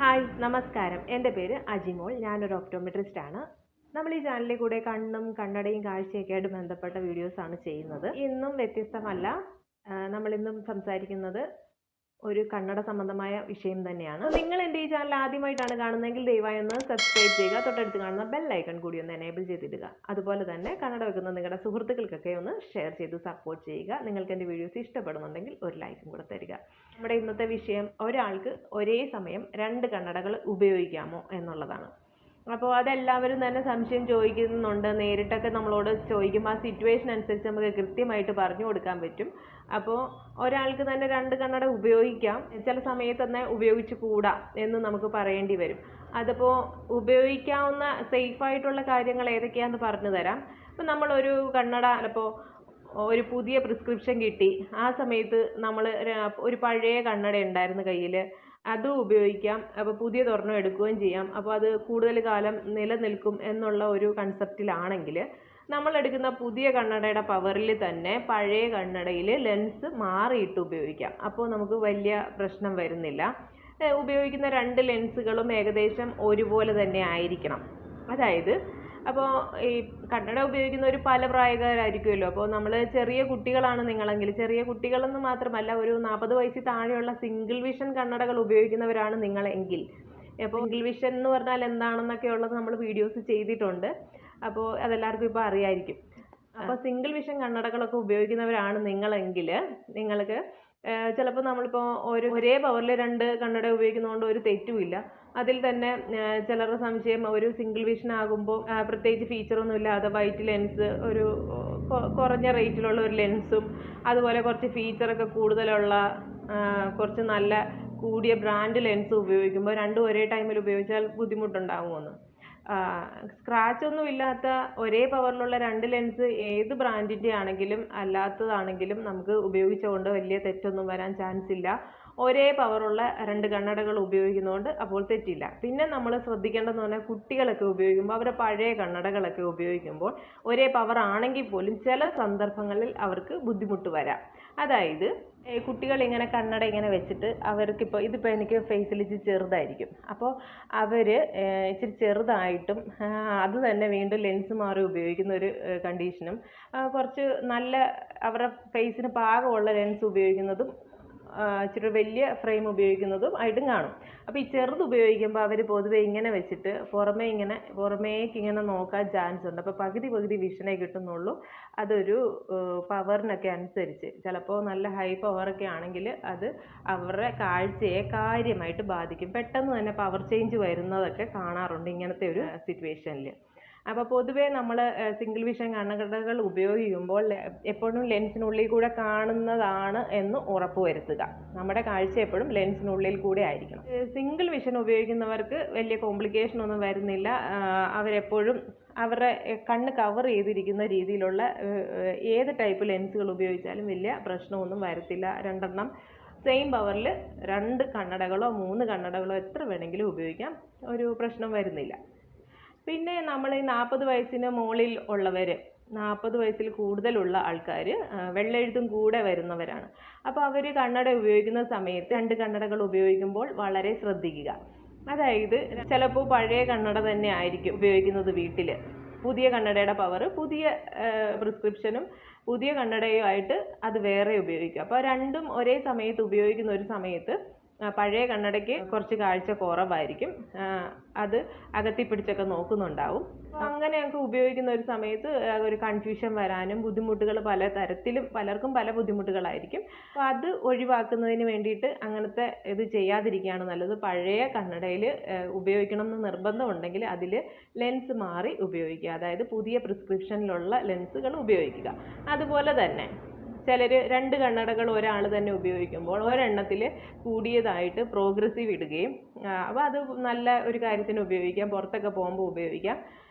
Hi നമസ്കാരം. എൻ്റെ പേര് അജിമോൾ. ഞാനൊരു ഒപ്റ്റോമെട്രിസ്റ്റാണ്. നമ്മൾ ഈ ചാനലിൽ കൂടെ കണ്ണും കണ്ണടയും കാഴ്ചയൊക്കെ ആയിട്ട് ബന്ധപ്പെട്ട വീഡിയോസാണ് ചെയ്യുന്നത്. ഇന്നും വ്യത്യസ്തമല്ല. നമ്മളിന്നും സംസാരിക്കുന്നത് ഒരു കണ്ണട സംബന്ധമായ വിഷയം തന്നെയാണ്. നിങ്ങൾ എൻ്റെ ഈ ചാനൽ ആദ്യമായിട്ടാണ് കാണുന്നതെങ്കിൽ ദയവായി ഒന്ന് സബ്സ്ക്രൈബ് ചെയ്യുക. തൊട്ടടുത്ത് കാണുന്ന ബെൽ ഐക്കൺ കൂടി ഒന്ന് എനേബിൾ ചെയ്തിടുക. അതുപോലെ തന്നെ കണ്ണട വെക്കുന്ന നിങ്ങളുടെ സുഹൃത്തുക്കൾക്കൊക്കെ ഒന്ന് ഷെയർ ചെയ്ത് സപ്പോർട്ട് ചെയ്യുക. നിങ്ങൾക്ക് എൻ്റെ വീഡിയോസ് ഇഷ്ടപ്പെടുന്നുണ്ടെങ്കിൽ ഒരു ലൈക്കും കൂടെ തരിക. നമ്മുടെ ഇന്നത്തെ വിഷയം ഒരാൾക്ക് ഒരേ സമയം 2 കണ്ണടകൾ ഉപയോഗിക്കാമോ എന്നുള്ളതാണ്. അപ്പോൾ അതെല്ലാവരും തന്നെ സംശയം ചോദിക്കുന്നുണ്ട്. നേരിട്ടൊക്കെ നമ്മളോട് ചോദിക്കുമ്പോൾ ആ സിറ്റുവേഷൻ അനുസരിച്ച് നമുക്ക് കൃത്യമായിട്ട് പറഞ്ഞു കൊടുക്കാൻ പറ്റും. അപ്പോൾ ഒരാൾക്ക് തന്നെ 2 കണ്ണട ഉപയോഗിക്കാം, ചില സമയത്ത് തന്നെ ഉപയോഗിച്ച് കൂടാ എന്ന് നമുക്ക് പറയേണ്ടി വരും. അതിപ്പോൾ ഉപയോഗിക്കാവുന്ന സേഫായിട്ടുള്ള കാര്യങ്ങൾ ഏതൊക്കെയാണെന്ന് പറഞ്ഞു തരാം. ഇപ്പം നമ്മളൊരു കണ്ണട ചിലപ്പോൾ ഒരു പുതിയ പ്രിസ്ക്രിപ്ഷൻ കിട്ടി, ആ സമയത്ത് നമ്മൾ ഒരു പഴയ കണ്ണട ഉണ്ടായിരുന്നു കയ്യിൽ, അതും ഉപയോഗിക്കാം. അപ്പോൾ പുതിയതൊരെണ്ണം എടുക്കുകയും ചെയ്യാം. അപ്പോൾ അത് കൂടുതൽ കാലം നിലനിൽക്കും എന്നുള്ള ഒരു കൺസെപ്റ്റിലാണെങ്കിൽ നമ്മൾ എടുക്കുന്ന പുതിയ കണ്ണടയുടെ പവറിൽ തന്നെ പഴയ കണ്ണടയിൽ ലെൻസ് മാറിയിട്ട് ഉപയോഗിക്കാം. അപ്പോൾ നമുക്ക് വലിയ പ്രശ്നം വരുന്നില്ല. ഉപയോഗിക്കുന്ന 2 ലെൻസുകളും ഏകദേശം ഒരുപോലെ തന്നെ ആയിരിക്കണം. അതായത് അപ്പോൾ ഈ കണ്ണട ഉപയോഗിക്കുന്നവർ പല പ്രായക്കാരായിരിക്കുമല്ലോ. അപ്പോൾ നമ്മൾ ചെറിയ കുട്ടികളാണ് നിങ്ങളെങ്കിൽ, ചെറിയ കുട്ടികളെന്ന് മാത്രമല്ല, ഒരു 40 വയസ്സിൽ താഴെയുള്ള സിംഗിൾ വിഷൻ കണ്ണടകൾ ഉപയോഗിക്കുന്നവരാണ് നിങ്ങളെങ്കിൽ, അപ്പോൾ സിംഗിൾ വിഷൻ എന്ന് പറഞ്ഞാൽ എന്താണെന്നൊക്കെ ഉള്ളത് നമ്മൾ വീഡിയോസ് ചെയ്തിട്ടുണ്ട്. അപ്പോൾ അതെല്ലാവർക്കും ഇപ്പോൾ അറിയായിരിക്കും. അപ്പോൾ സിംഗിൾ വിഷൻ കണ്ണടകളൊക്കെ ഉപയോഗിക്കുന്നവരാണ് നിങ്ങളെങ്കിൽ നിങ്ങൾക്ക് ചിലപ്പോൾ നമ്മളിപ്പോൾ ഒരേ പവറിൽ 2 കണ്ണട ഉപയോഗിക്കുന്നതുകൊണ്ട് ഒരു തെറ്റുമില്ല. അതിൽ തന്നെ ചിലരുടെ സംശയം, ഒരു സിംഗിൾ വിഷൻ ആകുമ്പോൾ പ്രത്യേകിച്ച് ഫീച്ചറൊന്നും ഇല്ലാതെ വൈറ്റ് ലെൻസ്, ഒരു കുറഞ്ഞ റേറ്റിലുള്ള ഒരു ലെൻസും അതുപോലെ കുറച്ച് ഫീച്ചറൊക്കെ കൂടുതലുള്ള കുറച്ച് നല്ല കൂടിയ ബ്രാൻഡ് ലെൻസ് ഉപയോഗിക്കുമ്പോൾ രണ്ടും ഒരേ ടൈമിൽ ഉപയോഗിച്ചാൽ ബുദ്ധിമുട്ടുണ്ടാകുമെന്ന്. സ്ക്രാച്ച് ഒന്നും ഇല്ലാത്ത ഒരേ പവറിലുള്ള 2 ലെൻസ് ഏത് ബ്രാൻഡിൻ്റെ ആണെങ്കിലും അല്ലാത്തതാണെങ്കിലും നമുക്ക് ഉപയോഗിച്ചുകൊണ്ട് വലിയ തെറ്റൊന്നും വരാൻ ചാൻസ് ഇല്ല. ഒരേ പവറുള്ള 2 കണ്ണടകൾ ഉപയോഗിക്കുന്നതുകൊണ്ട് അപ്പോൾ തെറ്റില്ല. പിന്നെ നമ്മൾ ശ്രദ്ധിക്കേണ്ടതെന്ന് പറഞ്ഞാൽ, കുട്ടികളൊക്കെ ഉപയോഗിക്കുമ്പോൾ അവരുടെ പഴയ കണ്ണടകളൊക്കെ ഉപയോഗിക്കുമ്പോൾ ഒരേ പവർ ആണെങ്കിൽ പോലും ചില സന്ദർഭങ്ങളിൽ അവർക്ക് ബുദ്ധിമുട്ട് വരാം. അതായത് കുട്ടികൾ ഇങ്ങനെ കണ്ണട ഇങ്ങനെ വെച്ചിട്ട് അവർക്കിപ്പോൾ ഇതിപ്പോൾ എനിക്ക് ഫേസിൽ ഇച്ചിരി ചെറുതായിരിക്കും, അപ്പോൾ അവർ ഇച്ചിരി ചെറുതായിട്ടും അത് തന്നെ വീണ്ടും ലെൻസ് മാറി ഉപയോഗിക്കുന്ന ഒരു കണ്ടീഷനും, കുറച്ച് നല്ല അവരുടെ ഫേസിന് പാകമുള്ള ലെൻസ് ഉപയോഗിക്കുന്നതും ഇച്ചിരി വലിയ ഫ്രെയിം ഉപയോഗിക്കുന്നതും ആയിട്ടും കാണും. അപ്പോൾ ഈ ചെറുത് ഉപയോഗിക്കുമ്പോൾ അവർ പൊതുവെ ഇങ്ങനെ വെച്ചിട്ട് പുറമേക്ക് ഇങ്ങനെ നോക്കാൻ ചാൻസ് ഉണ്ട്. അപ്പോൾ പകുതി വിഷനെ കിട്ടുന്നുള്ളൂ. അതൊരു പവറിനൊക്കെ അനുസരിച്ച് ചിലപ്പോൾ നല്ല ഹൈ പവറൊക്കെ ആണെങ്കിൽ അത് അവരുടെ കാഴ്ചയെ കാര്യമായിട്ട് ബാധിക്കും. പെട്ടെന്ന് തന്നെ പവർ ചേഞ്ച് വരുന്നതൊക്കെ കാണാറുണ്ട് ഇങ്ങനത്തെ ഒരു സിറ്റുവേഷനിൽ. അപ്പോൾ പൊതുവേ നമ്മൾ സിംഗിൾ വിഷൻ കണ്ണടകൾ ഉപയോഗിക്കുമ്പോൾ എപ്പോഴും ലെൻസിനുള്ളിൽ കൂടെ കാണുന്നതാണ് എന്ന് ഉറപ്പുവരുത്തുക. നമ്മുടെ കാഴ്ച എപ്പോഴും ലെൻസിനുള്ളിൽ കൂടെ ആയിരിക്കണം. സിംഗിൾ വിഷൻ ഉപയോഗിക്കുന്നവർക്ക് വലിയ കോംപ്ലിക്കേഷൻ ഒന്നും വരുന്നില്ല. അവരെപ്പോഴും അവരുടെ കണ്ണ് കവർ ചെയ്തിരിക്കുന്ന രീതിയിലുള്ള ഏത് ടൈപ്പ് ലെൻസുകൾ ഉപയോഗിച്ചാലും വലിയ പ്രശ്നമൊന്നും വരത്തില്ല. 2 എണ്ണം സെയിം പവറിൽ 2 കണ്ണടകളോ 3 കണ്ണടകളോ എത്ര വേണമെങ്കിലും ഉപയോഗിക്കാം, ഒരു പ്രശ്നം വരുന്നില്ല. പിന്നെ നമ്മൾ ഈ 40 വയസ്സിന് മുകളിൽ ഉള്ളവർ, 40 വയസ്സിൽ കൂടുതലുള്ള ആൾക്കാർ, വെള്ളെഴുത്തും കൂടെ വരുന്നവരാണ്. അപ്പോൾ അവർ കണ്ണട ഉപയോഗിക്കുന്ന സമയത്ത് 2 കണ്ണടകൾ ഉപയോഗിക്കുമ്പോൾ വളരെ ശ്രദ്ധിക്കുക. അതായത് ചിലപ്പോൾ പഴയ കണ്ണട തന്നെ ആയിരിക്കും ഉപയോഗിക്കുന്നത് വീട്ടിൽ, പുതിയ കണ്ണടയുടെ പവർ, പുതിയ പ്രിസ്ക്രിപ്ഷനും പുതിയ കണ്ണടയുമായിട്ട് അത് വേറെ ഉപയോഗിക്കുക. അപ്പോൾ രണ്ടും ഒരേ സമയത്ത് ഉപയോഗിക്കുന്ന ഒരു സമയത്ത് പഴയ കണ്ണടയ്ക്ക് കുറച്ച് കാഴ്ച കുറവായിരിക്കും, അത് അകത്തി പിടിച്ചൊക്കെ നോക്കുന്നുണ്ടാവും. അങ്ങനെയൊക്കെ ഉപയോഗിക്കുന്ന ഒരു സമയത്ത് ഒരു കൺഫ്യൂഷൻ വരാനും ബുദ്ധിമുട്ടുകൾ പല തരത്തിലും, പലർക്കും പല ബുദ്ധിമുട്ടുകളായിരിക്കും. അപ്പോൾ അത് ഒഴിവാക്കുന്നതിന് വേണ്ടിയിട്ട് അങ്ങനത്തെ ഇത് ചെയ്യാതിരിക്കുകയാണ് നല്ലത്. പഴയ കണ്ണടയിൽ ഉപയോഗിക്കണം എന്ന് നിർബന്ധമുണ്ടെങ്കിൽ അതിൽ ലെൻസ് മാറി ഉപയോഗിക്കുക, അതായത് പുതിയ പ്രിസ്ക്രിപ്ഷനിലുള്ള ലെൻസുകൾ ഉപയോഗിക്കുക. അതുപോലെ തന്നെ ചിലർ 2 കണ്ണടകൾ ഒരാൾ തന്നെ ഉപയോഗിക്കുമ്പോൾ ഒരെണ്ണത്തിൽ കൂടിയതായിട്ട് പ്രോഗ്രസീവ് ഇടുകയും, അപ്പോൾ അത് നല്ല ഒരു കാര്യത്തിന് ഉപയോഗിക്കാം, പുറത്തൊക്കെ പോകുമ്പോൾ ഉപയോഗിക്കാം,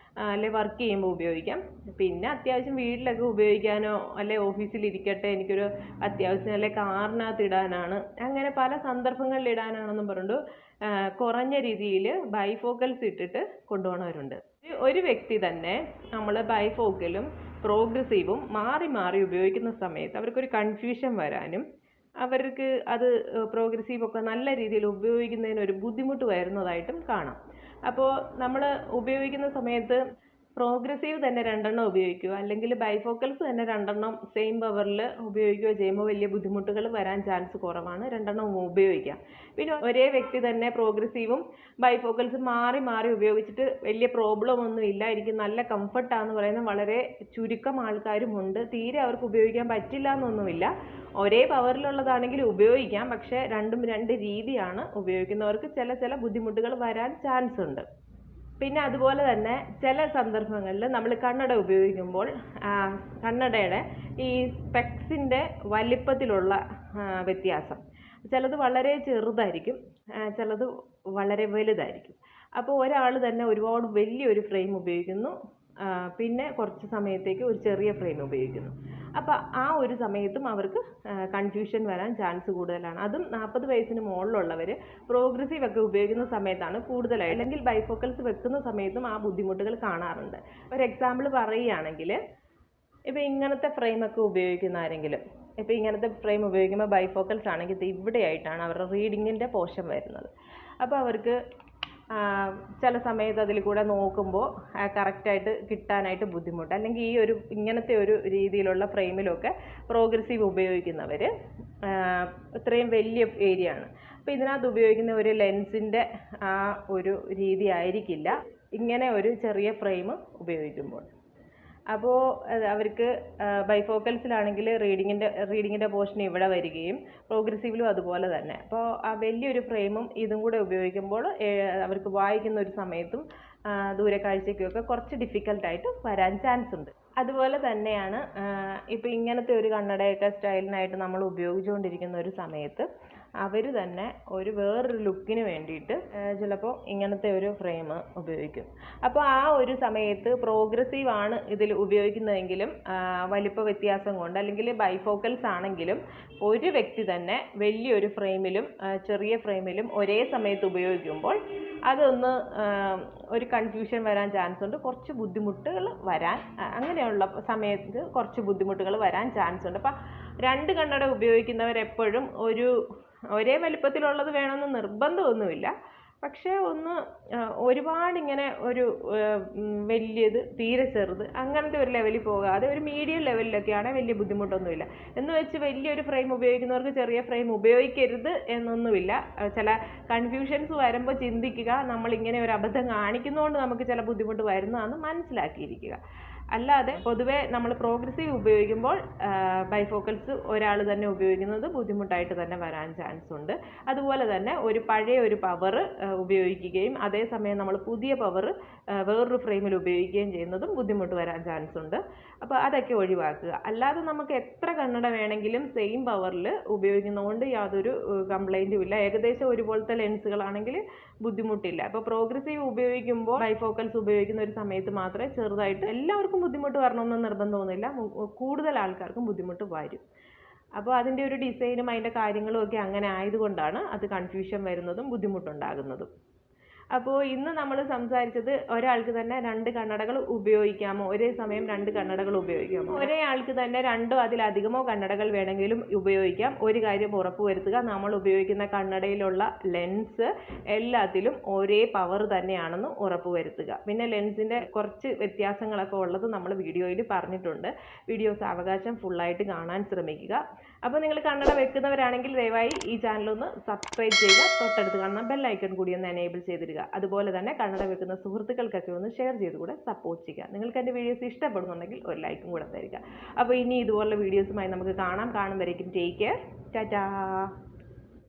അല്ലെ വർക്ക് ചെയ്യുമ്പോൾ ഉപയോഗിക്കാം. പിന്നെ അത്യാവശ്യം വീട്ടിലൊക്കെ ഉപയോഗിക്കാനോ അല്ലെ ഓഫീസിലിരിക്കട്ടെ, എനിക്കൊരു അത്യാവശ്യം അല്ലെ കാറിനകത്ത് ഇടാനാണ്, അങ്ങനെ പല സന്ദർഭങ്ങളിൽ ഇടാനാണെന്നും പറഞ്ഞുകൊണ്ട് കുറഞ്ഞ രീതിയിൽ ബൈഫോക്കൽസ് ഇട്ടിട്ട് കൊണ്ടുപോകുന്നവരുണ്ട്. ഒരു വ്യക്തി തന്നെ നമ്മൾ ബൈഫോക്കലും പ്രോഗ്രസീവും മാറി ഉപയോഗിക്കുന്ന സമയത്ത് അവർക്കൊരു കൺഫ്യൂഷൻ വരാനും അവർക്ക് അത് പ്രോഗ്രസീവ് ഒക്കെ നല്ല രീതിയിൽ ഉപയോഗിക്കുന്നതിന് ഒരു ബുദ്ധിമുട്ട് വരുന്നതായിട്ടും കാണാം. അപ്പോൾ നമ്മൾ ഉപയോഗിക്കുന്ന സമയത്ത് പ്രോഗ്രസീവ് തന്നെ 2 ഉപയോഗിക്കുക, അല്ലെങ്കിൽ ബൈഫോക്കൽസ് തന്നെ 2 സെയിം പവറിൽ ഉപയോഗിക്കുകയോ ചെയ്യുമ്പോൾ വലിയ ബുദ്ധിമുട്ടുകൾ വരാൻ ചാൻസ് കുറവാണ്. 2 ഉപയോഗിക്കാം. പിന്നെ ഒരേ വ്യക്തി തന്നെ പ്രോഗ്രസീവും ബൈഫോക്കൽസും മാറി മാറി ഉപയോഗിച്ചിട്ട് വലിയ പ്രോബ്ലം ഒന്നും ഇല്ല, എനിക്ക് നല്ല കംഫർട്ടാന്ന് പറയുന്ന വളരെ ചുരുക്കം ആൾക്കാരുമുണ്ട്. തീരെ അവർക്ക് ഉപയോഗിക്കാൻ പറ്റില്ല എന്നൊന്നുമില്ല. ഒരേ പവറിലുള്ളതാണെങ്കിൽ ഉപയോഗിക്കാം, പക്ഷേ രണ്ടും 2 രീതിയാണ്. ഉപയോഗിക്കുന്നവർക്ക് ചില ബുദ്ധിമുട്ടുകൾ വരാൻ ചാൻസ് ഉണ്ട്. പിന്നെ അതുപോലെ തന്നെ ചില സന്ദർഭങ്ങളിൽ നമ്മൾ കണ്ണട ഉപയോഗിക്കുമ്പോൾ കണ്ണടയുടെ ഈ സ്പെക്സിൻ്റെ വലിപ്പത്തിലുള്ള വ്യത്യാസം, ചിലത് വളരെ ചെറുതായിരിക്കും, ചിലത് വളരെ വലുതായിരിക്കും. അപ്പോൾ ഒരാൾ തന്നെ ഒരുപാട് വലിയൊരു ഫ്രെയിം ഉപയോഗിക്കുന്നു, പിന്നെ കുറച്ച് സമയത്തേക്ക് ഒരു ചെറിയ ഫ്രെയിം ഉപയോഗിക്കുന്നു. അപ്പോൾ ആ ഒരു സമയത്തും അവർക്ക് കൺഫ്യൂഷൻ വരാൻ ചാൻസ് കൂടുതലാണ്. അതും 40 വയസ്സിന് മുകളിലുള്ളവർ പ്രോഗ്രസീവ് ഒക്കെ ഉപയോഗിക്കുന്ന സമയത്താണ് കൂടുതലായി. അല്ലെങ്കിൽ ബൈഫോക്കൽസ് വെക്കുന്ന സമയത്തും ആ ബുദ്ധിമുട്ടുകൾ കാണാറുണ്ട്. ഒരു എക്സാമ്പിൾ പറയുകയാണെങ്കിൽ, ഇപ്പോൾ ഇങ്ങനത്തെ ഫ്രെയിമൊക്കെ ഉപയോഗിക്കുന്ന ആരെങ്കിലും, ഇപ്പോൾ ഇങ്ങനത്തെ ഫ്രെയിം ഉപയോഗിക്കുമ്പോൾ ബൈഫോക്കൽസ് ആണെങ്കിൽ ഇവിടെയായിട്ടാണ് അവരുടെ റീഡിങ്ങിൻ്റെ പോർഷൻ വരുന്നത്. അപ്പോൾ അവർക്ക് ചില സമയത്ത് അതിൽ കൂടെ നോക്കുമ്പോൾ കറക്റ്റായിട്ട് കിട്ടാനായിട്ട് ബുദ്ധിമുട്ട്, അല്ലെങ്കിൽ ഈ ഒരു ഇങ്ങനത്തെ ഒരു രീതിയിലുള്ള ഫ്രെയിമിലൊക്കെ പ്രോഗ്രസീവ് ഉപയോഗിക്കുന്നവർ ഇത്രയും വലിയ ഏരിയ ആണ്. അപ്പോൾ ഇതിനകത്ത് ഉപയോഗിക്കുന്ന ഒരു ലെൻസിൻ്റെ ആ ഒരു രീതി ആയിരിക്കില്ല ഇങ്ങനെ ഒരു ചെറിയ ഫ്രെയിം ഉപയോഗിക്കുമ്പോൾ. അപ്പോൾ അവർക്ക് ബൈഫോക്കൽസിലാണെങ്കിൽ റീഡിങ്ങിൻ്റെ പോർഷൻ ഇവിടെ വരികയും പ്രോഗ്രസീവിലും അതുപോലെ തന്നെ. അപ്പോൾ ആ വലിയൊരു ഫ്രെയിമും ഇതും കൂടെ ഉപയോഗിക്കുമ്പോൾ അവർക്ക് വായിക്കുന്ന ഒരു സമയത്തും ദൂരക്കാഴ്ചയ്ക്കൊക്കെ കുറച്ച് ഡിഫിക്കൽട്ടായിട്ട് വരാൻ ചാൻസ് ഉണ്ട്. അതുപോലെ തന്നെയാണ് ഇപ്പോൾ ഇങ്ങനത്തെ ഒരു കണ്ണടയൊക്കെ സ്റ്റൈലിനായിട്ട് നമ്മൾ ഉപയോഗിച്ചുകൊണ്ടിരിക്കുന്ന ഒരു സമയത്ത് അവർ തന്നെ വേറൊരു ലുക്കിന് വേണ്ടിയിട്ട് ചിലപ്പോൾ ഇങ്ങനത്തെ ഒരു ഫ്രെയിം ഉപയോഗിക്കും. അപ്പോൾ ആ ഒരു സമയത്ത് പ്രോഗ്രസീവ് ആണ് ഇതിൽ ഉപയോഗിക്കുന്നതെങ്കിലും വലിപ്പ വ്യത്യാസം കൊണ്ട്, അല്ലെങ്കിൽ ബൈഫോക്കൽസ് ആണെങ്കിലും ഒരു വ്യക്തി തന്നെ വലിയൊരു ഫ്രെയിമിലും ചെറിയ ഫ്രെയിമിലും ഒരേ സമയത്ത് ഉപയോഗിക്കുമ്പോൾ അതൊന്ന് ഒരു കൺഫ്യൂഷൻ വരാൻ ചാൻസ് ഉണ്ട്. കുറച്ച് ബുദ്ധിമുട്ടുകൾ വരാൻ, അങ്ങനെയുള്ള സമയത്ത് കുറച്ച് ബുദ്ധിമുട്ടുകൾ വരാൻ ചാൻസ് ഉണ്ട്. അപ്പം 2 കണ്ണട ഉപയോഗിക്കുന്നവരെപ്പോഴും ഒരേ വലിപ്പത്തിലുള്ളത് വേണമെന്ന് നിർബന്ധമൊന്നുമില്ല. പക്ഷേ ഒരുപാടിങ്ങനെ വലിയത് തീരെ ചെറുത് അങ്ങനത്തെ ഒരു ലെവലിൽ പോകാതെ ഒരു മീഡിയം ലെവലിലൊക്കെയാണ് വലിയ ബുദ്ധിമുട്ടൊന്നുമില്ല. എന്ന് വെച്ച് വലിയൊരു ഫ്രെയിം ഉപയോഗിക്കുന്നവർക്ക് ചെറിയ ഫ്രെയിം ഉപയോഗിക്കരുത് എന്നൊന്നുമില്ല. ചില കൺഫ്യൂഷൻസ് വരുമ്പോൾ ചിന്തിക്കുക, നമ്മളിങ്ങനെ ഒരു അബദ്ധം കാണിക്കുന്നതുകൊണ്ട് നമുക്ക് ചില ബുദ്ധിമുട്ട് വരുന്നതാണെന്ന് മനസ്സിലാക്കിയിരിക്കുക. അല്ലാതെ പൊതുവെ നമ്മൾ പ്രോഗ്രസീവ് ഉപയോഗിക്കുമ്പോൾ ബൈഫോക്കൽസ് ഒരാൾ തന്നെ ഉപയോഗിക്കുന്നത് ബുദ്ധിമുട്ടായിട്ട് തന്നെ വരാൻ ചാൻസ് ഉണ്ട്. അതുപോലെ തന്നെ പഴയ ഒരു പവർ ഉപയോഗിക്കുകയും അതേസമയം നമ്മൾ പുതിയ പവർ വേറൊരു ഫ്രെയിമിൽ ഉപയോഗിക്കുകയും ചെയ്യുന്നതും ബുദ്ധിമുട്ട് വരാൻ ചാൻസ് ഉണ്ട്. അപ്പോൾ അതൊക്കെ ഒഴിവാക്കുക. അല്ലാതെ നമുക്ക് എത്ര കണ്ണട വേണമെങ്കിലും സെയിം പവറിൽ ഉപയോഗിക്കുന്നതുകൊണ്ട് യാതൊരു കംപ്ലൈൻറ്റും ഇല്ല. ഏകദേശം ഒരുപോലത്തെ ലെൻസുകളാണെങ്കിൽ ബുദ്ധിമുട്ടില്ല. അപ്പോൾ പ്രോഗ്രസീവ് ഉപയോഗിക്കുമ്പോൾ ബൈഫോക്കൽസ് ഉപയോഗിക്കുന്ന ഒരു സമയത്ത് മാത്രമേ ചെറുതായിട്ട്, എല്ലാവർക്കും ബുദ്ധിമുട്ട് വരണമെന്ന് നിർബന്ധമൊന്നുമില്ല, കൂടുതൽ ആൾക്കാർക്കും ബുദ്ധിമുട്ട് വരും. അപ്പോൾ അതിൻ്റെ ഒരു ഡിസൈനും അതിൻ്റെ കാര്യങ്ങളും ഒക്കെ അങ്ങനെ ആയതുകൊണ്ടാണ് അത് കൺഫ്യൂഷൻ വരുന്നതും ബുദ്ധിമുട്ടുണ്ടാകുന്നതും. അപ്പോൾ ഇന്ന് നമ്മൾ സംസാരിച്ചത് ഒരാൾക്ക് തന്നെ 2 കണ്ണടകൾ ഉപയോഗിക്കാമോ, ഒരേ സമയം 2 കണ്ണടകൾ ഉപയോഗിക്കാമോ. ഒരേ ആൾക്ക് തന്നെ 2 അതിലധികമോ കണ്ണടകൾ വേണമെങ്കിലും ഉപയോഗിക്കാം. ഒരു കാര്യം ഉറപ്പുവരുത്തുക, നമ്മൾ ഉപയോഗിക്കുന്ന കണ്ണടയിലുള്ള ലെൻസ് എല്ലാത്തിലും ഒരേ പവർ തന്നെയാണെന്ന് ഉറപ്പുവരുത്തുക. പിന്നെ ലെൻസിൻ്റെ കുറച്ച് വ്യത്യാസങ്ങളൊക്കെ ഉള്ളത് നമ്മൾ വീഡിയോയിൽ പറഞ്ഞിട്ടുണ്ട്. വീഡിയോ സാവകാശം ഫുള്ളായിട്ട് കാണാൻ ശ്രമിക്കുക. അപ്പോൾ നിങ്ങൾ കണ്ണട വെക്കുന്നവരാണെങ്കിൽ ദയവായി ഈ ചാനലൊന്ന് സബ്സ്ക്രൈബ് ചെയ്യുക, തൊട്ടടുത്ത് കാണുന്ന ബെല്ലൈക്കൺ കൂടി ഒന്ന് എനേബിൾ ചെയ്തിരിക്കുക. അതുപോലെ തന്നെ കണ്ണട വെക്കുന്ന സുഹൃത്തുക്കൾക്കൊക്കെ ഒന്ന് ഷെയർ ചെയ്ത് കൂടെ സപ്പോർട്ട് ചെയ്യുക. നിങ്ങൾക്ക് എൻ്റെ വീഡിയോസ് ഇഷ്ടപ്പെടുന്നുണ്ടെങ്കിൽ ഒരു ലൈക്കും കൂടെ തരിക. അപ്പോൾ ഇനി ഇതുപോലുള്ള വീഡിയോസുമായി നമുക്ക് കാണും വരേക്കും ടേക്ക് കെയർ, ടാറ്റാ.